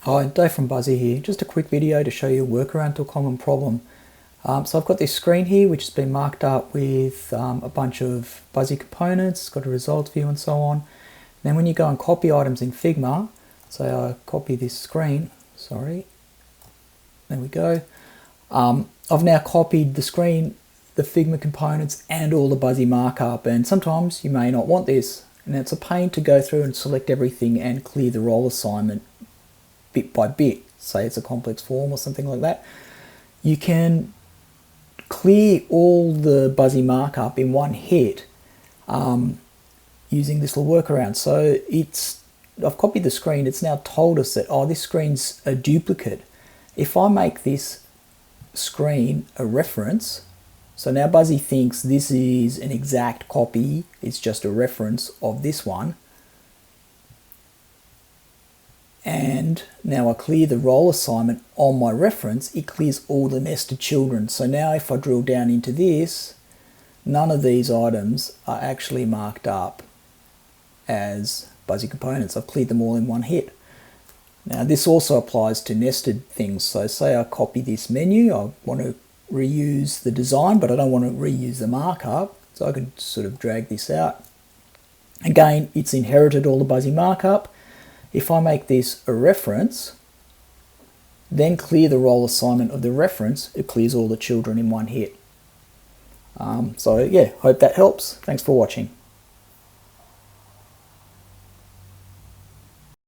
Hi, Dave from Buzzy here. Just a quick video to show you a workaround to a common problem. So I've got this screen here which has been marked up with a bunch of Buzzy components. It's got a results view and so on. Then when you go and copy items in Figma, so I copy this screen, sorry, there we go. I've now copied the screen, the Figma components and all the Buzzy markup, and sometimes you may not want this, and it's a pain to go through and select everything and clear the role assignment bit by bit. Say it's a complex form or something like that. You can clear all the Buzzy markup in one hit using this little workaround. So I've copied the screen. It's now told us that, oh, this screen's a duplicate. If I make this screen a reference, so now Buzzy thinks this is an exact copy, it's just a reference of this one. And now I clear the role assignment on my reference, it clears all the nested children. So now if I drill down into this, none of these items are actually marked up as Buzzy components. I've cleared them all in one hit. Now this also applies to nested things. So say I copy this menu, I want to reuse the design, but I don't want to reuse the markup. So I can sort of drag this out. Again, it's inherited all the Buzzy markup. If I make this a reference, then clear the role assignment of the reference, it clears all the children in one hit. So yeah, hope that helps. Thanks for watching.